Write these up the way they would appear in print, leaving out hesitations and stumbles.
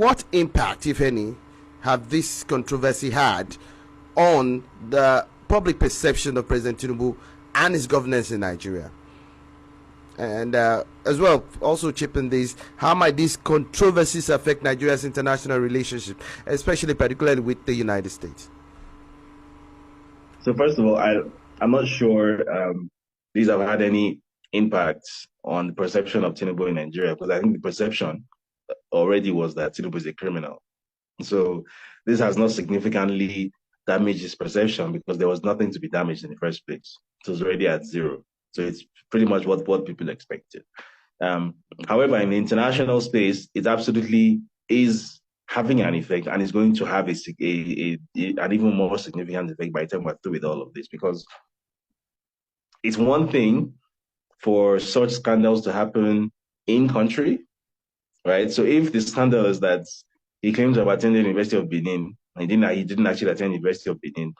what impact, if any, have this controversy had on the public perception of President Tinubu and his governance in Nigeria? And as well, also chip in this, how might these controversies affect Nigeria's international relationship, especially particularly with the United States? So first of all, I'm not sure these have had any impact on the perception of Tinubu in Nigeria, because I think the perception already was that Tinubu is a criminal. So this has not significantly damaged his perception, because there was nothing to be damaged in the first place. It was already at zero. So it's pretty much what people expected. However, in the international space, it absolutely is having an effect, and is going to have an even more significant effect by the time we're through with all of this, because it's one thing for such scandals to happen in country, right? So if the scandal is that he claims to have attended the University of Benin, and he didn't actually attend the University of Benin,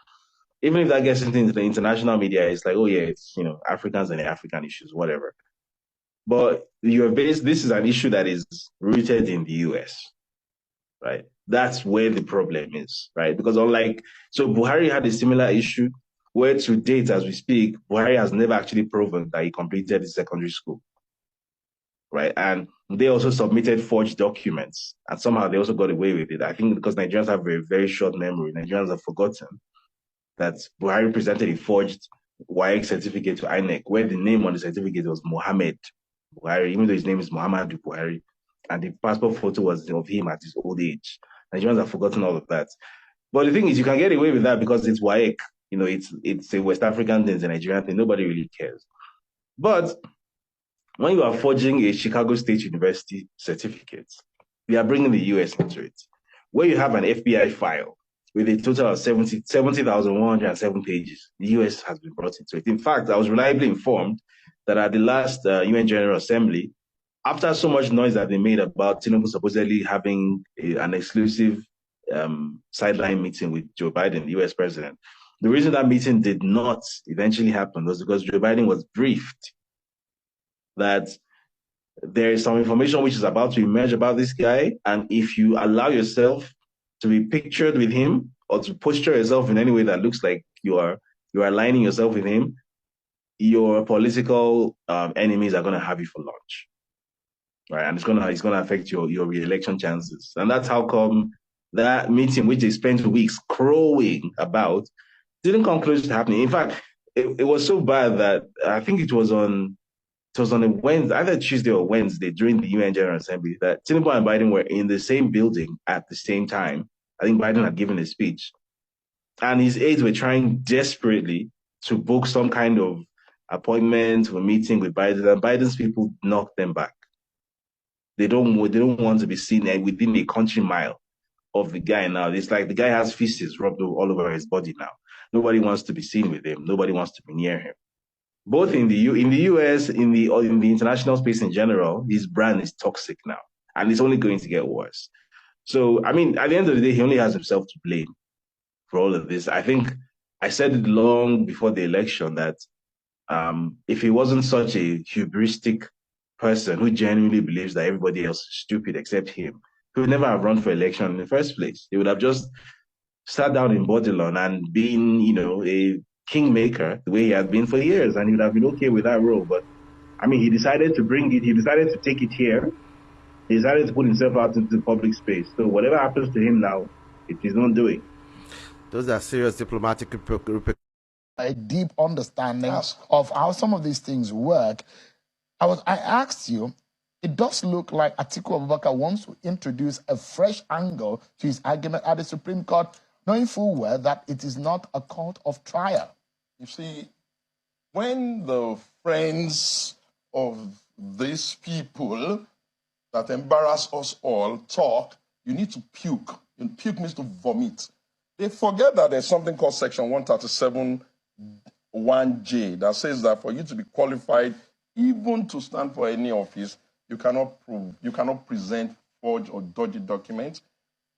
even if that gets into the international media, it's like, oh yeah, it's, Africans and African issues, whatever. But this is an issue that is rooted in the US, right? That's where the problem is, right? Because Buhari had a similar issue where to date, as we speak, Buhari has never actually proven that he completed his secondary school, right? And they also submitted forged documents, and somehow they also got away with it. I think because Nigerians have a very short memory. Nigerians have forgotten that Buhari presented a forged WAEC certificate to INEC, where the name on the certificate was Mohammed Buhari, even though his name is Muhammadu Buhari, and the passport photo was of him at his old age. Nigerians have forgotten all of that. But the thing is, you can get away with that because it's WAEC. It's a West African thing, it's a Nigerian thing. Nobody really cares. But when you are forging a Chicago State University certificate, we are bringing the US into it, where you have an FBI file with a total of 70,107 pages. The US has been brought into it. In fact, I was reliably informed that at the last UN General Assembly, after so much noise that they made about Tinubu supposedly having an exclusive sideline meeting with Joe Biden, the US president, the reason that meeting did not eventually happen was because Joe Biden was briefed that there is some information which is about to emerge about this guy, and if you allow yourself to be pictured with him, or to posture yourself in any way that looks like you are aligning yourself with him, your political enemies are going to have you for lunch, right? And it's going to affect your re-election chances. And that's how come that meeting, which they spent weeks crowing about, didn't come close to happening. In fact, it was so bad that I think it was on a Wednesday, either Tuesday or Wednesday, during the UN General Assembly, that Tinubu and Biden were in the same building at the same time. I think Biden had given a speech, and his aides were trying desperately to book some kind of appointment or meeting with Biden, and Biden's people knocked them back. They don't want to be seen within a country mile of the guy now. It's like the guy has feces rubbed all over his body now. Nobody wants to be seen with him. Nobody wants to be near him. Both in the US, in the international space in general, his brand is toxic now, and it's only going to get worse. So, I mean, at the end of the day, he only has himself to blame for all of this. I think I said it long before the election that if he wasn't such a hubristic person who genuinely believes that everybody else is stupid except him, he would never have run for election in the first place. He would have just sat down in Bodilon and been, a kingmaker the way he had been for years, and he would have been okay with that role. But I mean, he decided to bring it. He decided to take it here. He decided to put himself out into the public space. So whatever happens to him now, it is not doing. Those are serious diplomatic a deep understanding of how some of these things work. I asked you, it does look like Atiku Abubakar wants to introduce a fresh angle to his argument at the Supreme Court, knowing full well that it is not a court of trial. You see, when the friends of these people that embarrass us all talk, you need to puke. And puke means to vomit. They forget that there's something called Section 137(1)J that says that for you to be qualified, even to stand for any office, you cannot present forged or dodgy documents.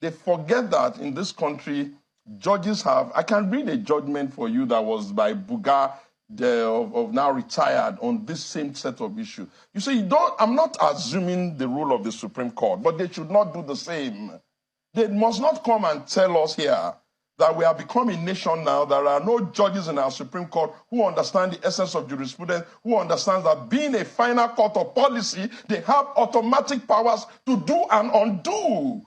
They forget that in this country, judges have, I can read a judgment for you that was by Buga of now retired on this same set of issues. You see, I'm not assuming the rule of the Supreme Court, but they should not do the same. They must not come and tell us here that we have become a nation now. There are no judges in our Supreme Court who understand the essence of jurisprudence, who understand that being a final court of policy, they have automatic powers to do and undo.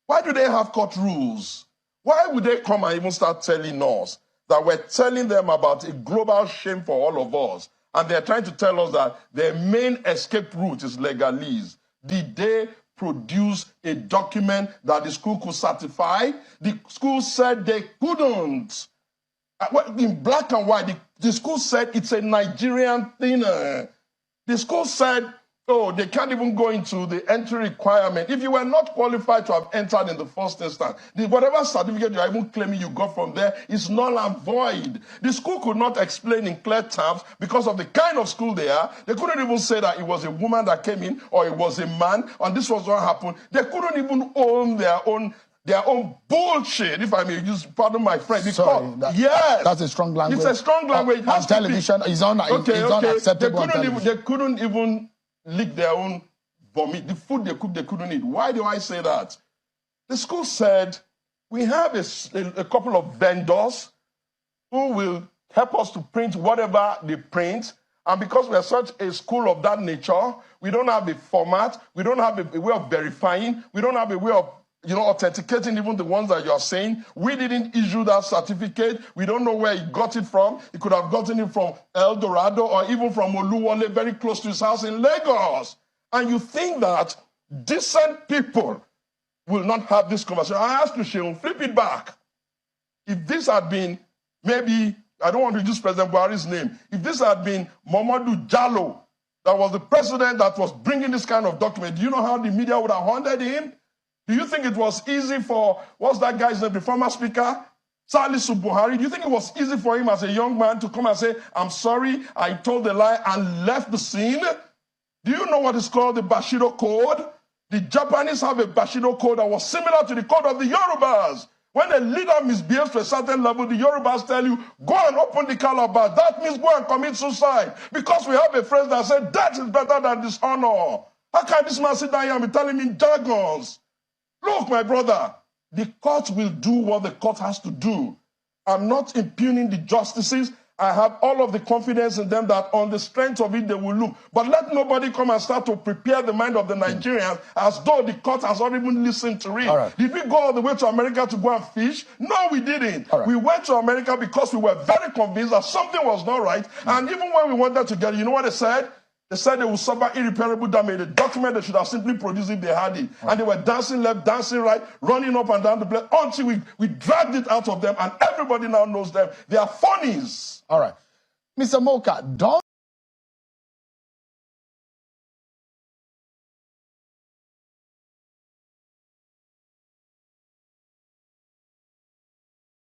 Why do they have court rules? Why would they come and even start telling us that we're telling them about a global shame for all of us? And they're trying to tell us that their main escape route is legalese. Did they produce a document that the school could certify? The school said they couldn't. In black and white, the school said it's a Nigerian thing. The school said, oh, they can't even go into the entry requirement. If you were not qualified to have entered in the first instance, whatever certificate you are even claiming you got from there is null and void. The school could not explain in clear terms because of the kind of school they are. They couldn't even say that it was a woman that came in or it was a man and this was what happened. They couldn't even own their own bullshit, if I may use, pardon my French. Sorry, yes. That's a strong language. It's a strong language. On television, it's unacceptable on television. They couldn't even lick their own vomit. The food they cooked, they couldn't eat. Why do I say that? The school said, we have a couple of vendors who will help us to print whatever they print. And because we are such a school of that nature, we don't have a format, we don't have a way of verifying, we don't have a way of authenticating even the ones that you are saying. We didn't issue that certificate. We don't know where he got it from. He could have gotten it from El Dorado or even from Oluwole, very close to his house in Lagos. And you think that decent people will not have this conversation. I ask you, Sheon, flip it back. If this had been, maybe, I don't want to use President Buhari's name, if this had been Mamadou Jallo, that was the president that was bringing this kind of document, do you know how the media would have hounded him? Do you think it was easy for, what's that guy's name, the former speaker, Salisu Buhari? Do you think it was easy for him as a young man to come and say, I'm sorry, I told a lie and left the scene? Do you know what is called the Bushido Code? The Japanese have a Bushido Code that was similar to the code of the Yorubas. When a leader misbehaves to a certain level, the Yorubas tell you, go and open the calabash. That means go and commit suicide. Because we have a phrase that said, death is better than dishonor. How can this man sit down here and be telling me jargons? Look, my brother, the court will do what the court has to do. I'm not impugning the justices. I have all of the confidence in them that on the strength of it, they will look. But let nobody come and start to prepare the mind of the Nigerians as though the court has not even listened to it. Right. Did we go all the way to America to go and fish? No, we didn't. Right. We went to America because we were very convinced that something was not right. And even when we went there together, you know what they said? They said they would suffer irreparable damage. The document they should have simply produced if they had it. And they were dancing left, dancing right, running up and down the place until we dragged it out of them. And everybody now knows them. They are funnies. All right. Mr. Moka, don't